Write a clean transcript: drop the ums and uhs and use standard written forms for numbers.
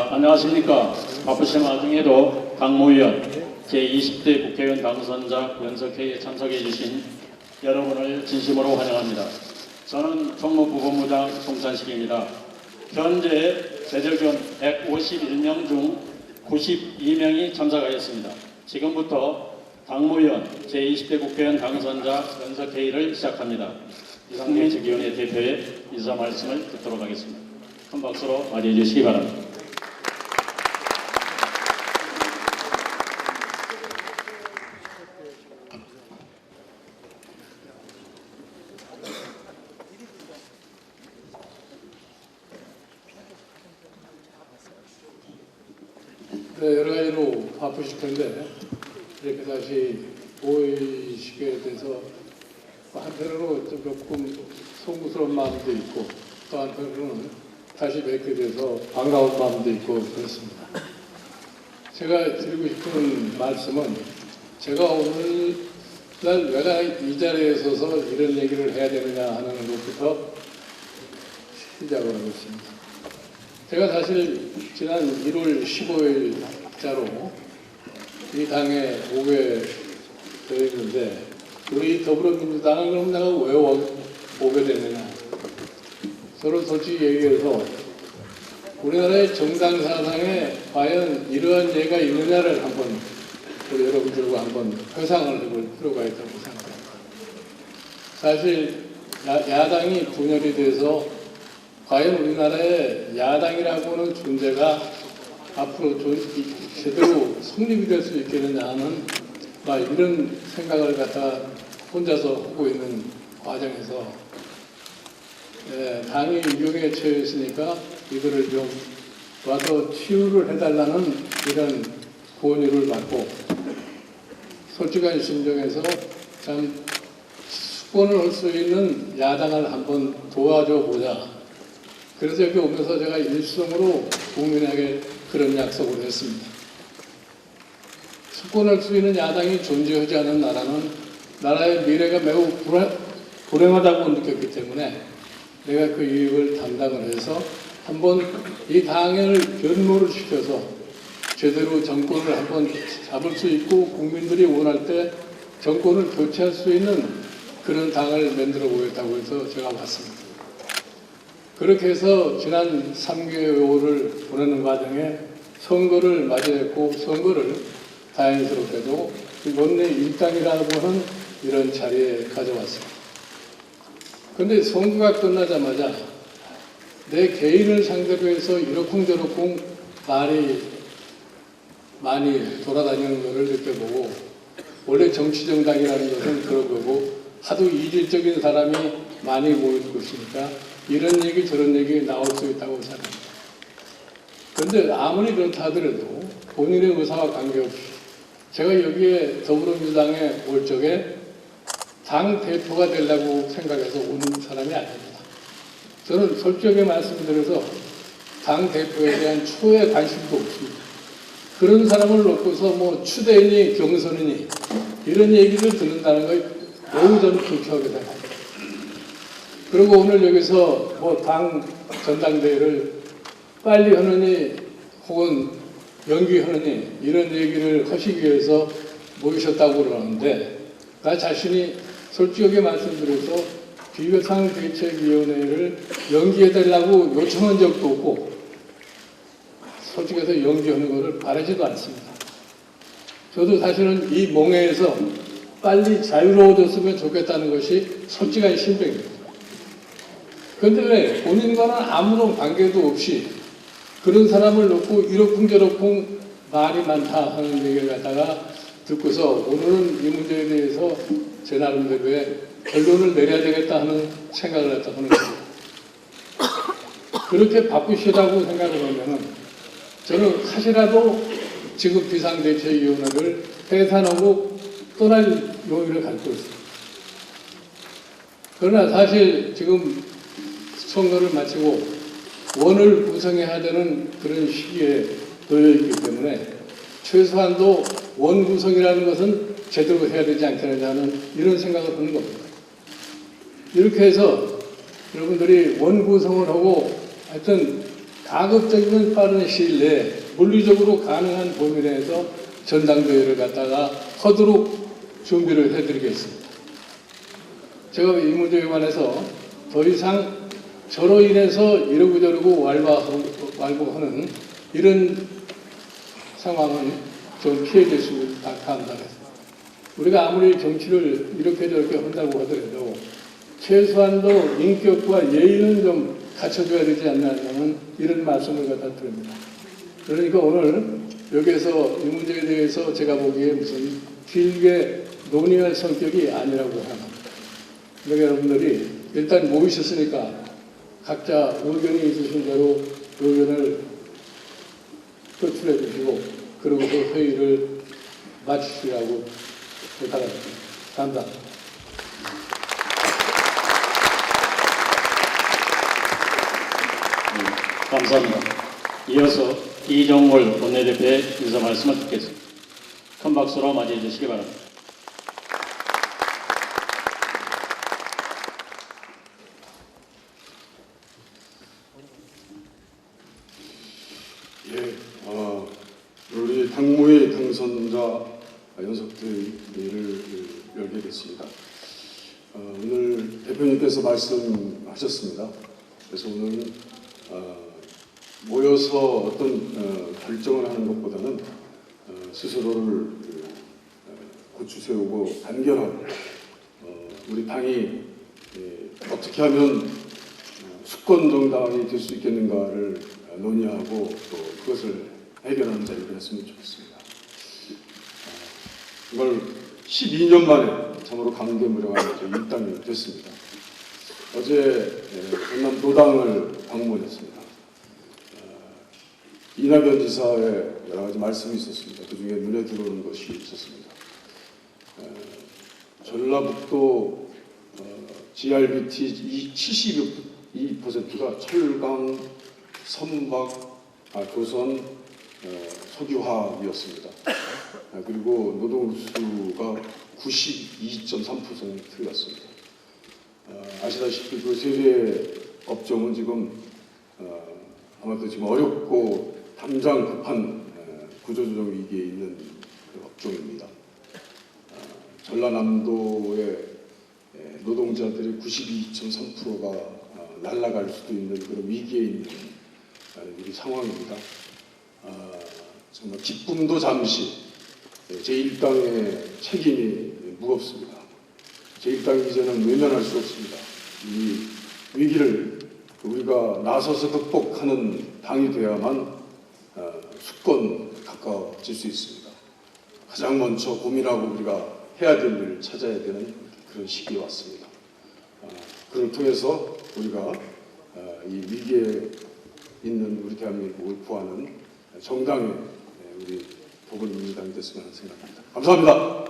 안녕하십니까. 바쁘신 와중에도 당무위원 제20대 국회의원 당선자 연석회의에 참석해 주신 여러분을 진심으로 환영합니다. 저는 총무부본부장 송찬식입니다. 현재 세적위원 151명 중 92명이 참석하였습니다. 지금부터 당무위원 제20대 국회의원 당선자 연석회의를 시작합니다. 이상민 적위원회 대표의 인사 말씀을 듣도록 하겠습니다. 큰 박수로 맞이해 주시기 바랍니다. 네, 여러 가지로 바쁘실 텐데 이렇게 다시 모이시게 돼서 한편으로 좀 조금 송구스러운 마음도 있고 또 한편으로는 다시 뵙게 돼서 반가운 마음도 있고 그렇습니다. 제가 드리고 싶은 말씀은 제가 오늘날 내가 이 자리에 서서 이런 얘기를 해야 되느냐 하는 것부터 시작을 하고 있습니다. 제가 사실 지난 1월 15일자로 이 당에 오게 되었는데 우리 더불어민주당은 그럼 내가 왜 오게 됐느냐. 저는 솔직히 얘기해서 우리나라의 정당 사상에 과연 이러한 예가 있느냐를 한번 우리 여러분들과 한번 회상을 해볼 필요가 있다고 생각합니다. 사실 야당이 분열이 돼서 과연 우리나라의 야당이라고 하는 존재가 앞으로 제대로 성립이 될 수 있겠느냐 하는 이런 생각을 갖다 혼자서 하고 있는 과정에서 당이 위기에 처했으니까 이거를 좀 와서 치유를 해달라는 이런 권유를 받고 솔직한 심정에서 참 수권을 할 수 있는 야당을 한번 도와줘 보자. 그래서 여기 오면서 제가 일성으로 국민에게 그런 약속을 했습니다. 수권할 수 있는 야당이 존재하지 않은 나라는 나라의 미래가 매우 불행하다고 느꼈기 때문에 내가 그 이익을 담당을 해서 한번 이 당을 변모를 시켜서 제대로 정권을 한번 잡을 수 있고 국민들이 원할 때 정권을 교체할 수 있는 그런 당을 만들어 보겠다고 해서 제가 왔습니다. 그렇게 해서 지난 3개월을 보내는 과정에 선거를 맞이했고 선거를 다행스럽게도 원내 일당이라고 하는 이런 자리에 가져왔습니다. 그런데 선거가 끝나자마자 내 개인을 상대로 해서 이러쿵저러쿵 말이 많이 돌아다니는 것을 느껴보고 원래 정치정당이라는 것은 그런 거고 하도 이질적인 사람이 많이 모이고 있으니까 이런 얘기 저런 얘기 나올 수 있다고 생각합니다. 그런데 아무리 그렇다 하더라도 본인의 의사와 관계없이 제가 여기에 더불어민주당에 올 적에 당 대표가 되려고 생각해서 오는 사람이 아닙니다. 저는 솔직하게 말씀드려서 당 대표에 대한 초의 관심도 없습니다. 그런 사람을 놓고서 뭐 추대니 경선이니 이런 얘기를 듣는다는 걸 매우 저는 불쾌하게 생각합니다. 그리고 오늘 여기서 뭐 당 전당대회를 빨리 하느니 혹은 연기하느니 이런 얘기를 하시기 위해서 모이셨다고 그러는데 나 자신이 솔직하게 말씀드려서 비상대책위원회를 연기해달라고 요청한 적도 없고 솔직해서 연기하는 것을 바라지도 않습니다. 저도 사실은 이 몽해에서 빨리 자유로워졌으면 좋겠다는 것이 솔직한 심정입니다. 그런데 왜 본인과는 아무런 관계도 없이 그런 사람을 놓고 이러쿵저러쿵 말이 많다 하는 얘기를 갖다가 듣고서 오늘은 이 문제에 대해서 제 나름대로의 결론을 내려야 되겠다 하는 생각을 했다 하는 겁니다. 그렇게 바쁘시다고 생각을 하면은 저는 사실라도 지금 비상대책위원회를 해산하고 떠날 용의를 갖고 있습니다. 그러나 사실 지금 선거를 마치고 원을 구성해야 되는 그런 시기에 놓여 있기 때문에 최소한도 원 구성이라는 것은 제대로 해야 되지 않겠느냐는 이런 생각을 하는 겁니다. 이렇게 해서 여러분들이 원 구성을 하고 하여튼 가급적이면 빠른 시일 내에 물리적으로 가능한 범위 내에서 전당대회를 갖다가 하도록 준비를 해드리겠습니다. 제가 이 문제에 관해서 더 이상 저로 인해서 이러고 저러고 왈가왈부하는 이런 상황은 좀 피해질 수 한다고 했습니다. 우리가 아무리 정치를 이렇게 저렇게 한다고 하더라도 최소한도 인격과 예의는 좀 갖춰줘야 되지 않냐는 이런 말씀을 갖다 드립니다. 그러니까 오늘 여기에서 이 문제에 대해서 제가 보기에 무슨 길게 논의할 성격이 아니라고 합니다. 그러니까 여러분들이 일단 모이셨으니까 각자 의견이 있으신 대로 의견을 표출해 주시고 그러고서 회의를 마치시라고 부탁드립니다. 감사합니다. 감사합니다. 이어서 이정월 원내대표의 인사 말씀을 듣겠습니다. 큰 박수로 맞이해 주시기 바랍니다. 예, 우리 당무회 당선자 연석회의를 열게 됐습니다. 오늘 대표님께서 말씀하셨습니다. 그래서 오늘은 모여서 어떤 결정을 하는 것보다는 스스로를 고추 세우고 단결하고 우리 당이 어떻게 하면 수권 정당이 될 수 있겠는가를 논의하고 또 그것을 해결하는 자리가 됐으면 좋겠습니다. 이걸 12년 만에 참으로 감개무량한 일당이 됐습니다. 어제 전남 노당을 방문했습니다. 이낙연 지사의 여러 가지 말씀이 있었습니다. 그 중에 눈에 들어오는 것이 있었습니다. 전라북도 GRBT 72%가 철강, 선박, 조선, 석유화이었습니다. 그리고 노동수가 92.3%였습니다. 아시다시피 그 세 개 업종은 지금 아마도 지금 어렵고 당장 급한 구조조정 위기에 있는 그 업종입니다. 전라남도의 노동자들의 92.3%가 날아갈 수도 있는 그런 위기에 있는 우리 상황입니다. 정말 기쁨도 잠시 제1당의 책임이 무겁습니다. 제1당이 이제는 외면할 수 없습니다. 이 위기를 우리가 나서서 극복하는 당이 되어야만 수권 가까워질 수 있습니다. 가장 먼저 고민하고 우리가 해야 될 일을 찾아야 되는 그런 시기에 왔습니다. 그를 통해서 우리가 이 위기에 있는 우리 대한민국을 구하는 정당의 우리 더불어민주당이 됐으면 하는 생각입니다. 감사합니다.